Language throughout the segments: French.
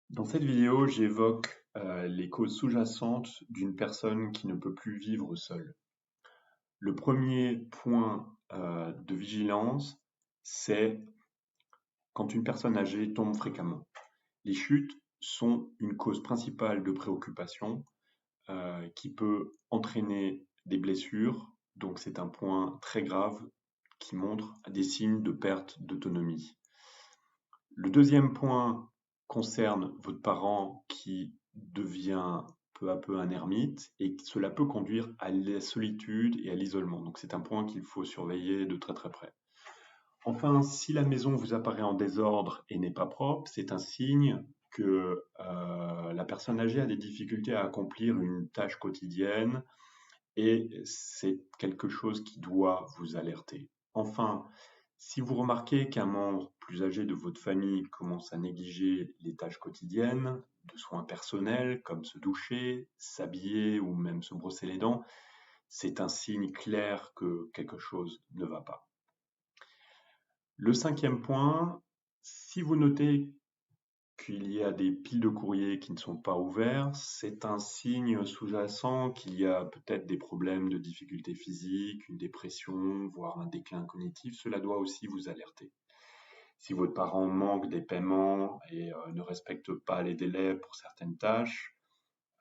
Dans cette vidéo, j'évoque les causes sous-jacentes d'une personne qui ne peut plus vivre seule. Le premier point de vigilance, c'est quand une personne âgée tombe fréquemment. Les chutes sont une cause principale de préoccupation qui peut entraîner des blessures, donc c'est un point très grave qui montre des signes de perte d'autonomie. Le deuxième point concerne votre parent qui devient peu à peu un ermite et cela peut conduire à la solitude et à l'isolement. Donc c'est un point qu'il faut surveiller de très très près. Enfin, si la maison vous apparaît en désordre et n'est pas propre, c'est un signe que la personne âgée a des difficultés à accomplir une tâche quotidienne et c'est quelque chose qui doit vous alerter. Enfin, si vous remarquez qu'un membre plus âgé de votre famille commence à négliger les tâches quotidiennes, de soins personnels comme se doucher, s'habiller ou même se brosser les dents, c'est un signe clair que quelque chose ne va pas. Le cinquième point, si vous notez qu'il y a des piles de courriers qui ne sont pas ouverts, c'est un signe sous-jacent qu'il y a peut-être des problèmes de difficultés physiques, une dépression, voire un déclin cognitif. Cela doit aussi vous alerter. Si votre parent manque des paiements et ne respecte pas les délais pour certaines tâches,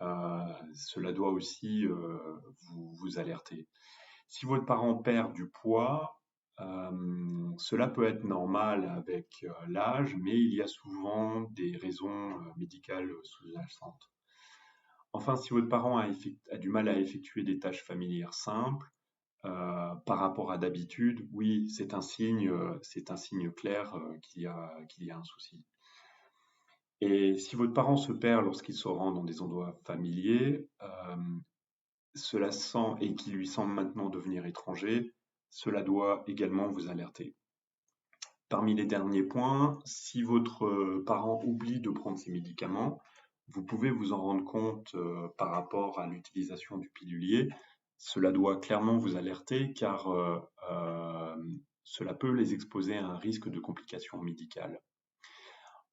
cela doit aussi vous alerter. Si votre parent perd du poids, cela peut être normal avec l'âge, mais il y a souvent des raisons médicales sous-jacentes. Enfin, si votre parent a du mal à effectuer des tâches familières simples, par rapport à d'habitude, oui, c'est un signe clair qu'il y a un souci. Et si votre parent se perd lorsqu'il se rend dans des endroits familiers, cela sent et qui lui semble maintenant devenir étranger, cela doit également vous alerter. Parmi les derniers points, si votre parent oublie de prendre ses médicaments, vous pouvez vous en rendre compte par rapport à l'utilisation du pilulier. Cela doit clairement vous alerter car cela peut les exposer à un risque de complications médicales.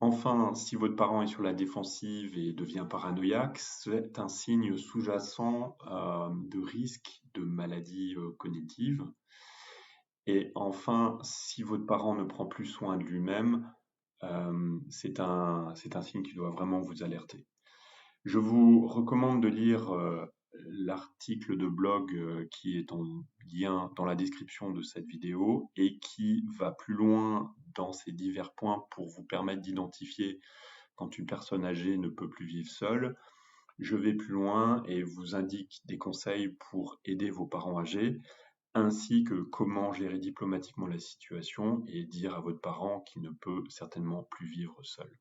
Enfin, si votre parent est sur la défensive et devient paranoïaque, c'est un signe sous-jacent de risque de maladie cognitive. Et enfin, si votre parent ne prend plus soin de lui-même, c'est un signe qui doit vraiment vous alerter. Je vous recommande de lire l'article de blog qui est en lien dans la description de cette vidéo et qui va plus loin dans ces divers points pour vous permettre d'identifier quand une personne âgée ne peut plus vivre seule. Je vais plus loin et vous indique des conseils pour aider vos parents âgés, ainsi que comment gérer diplomatiquement la situation et dire à votre parent qu'il ne peut certainement plus vivre seul.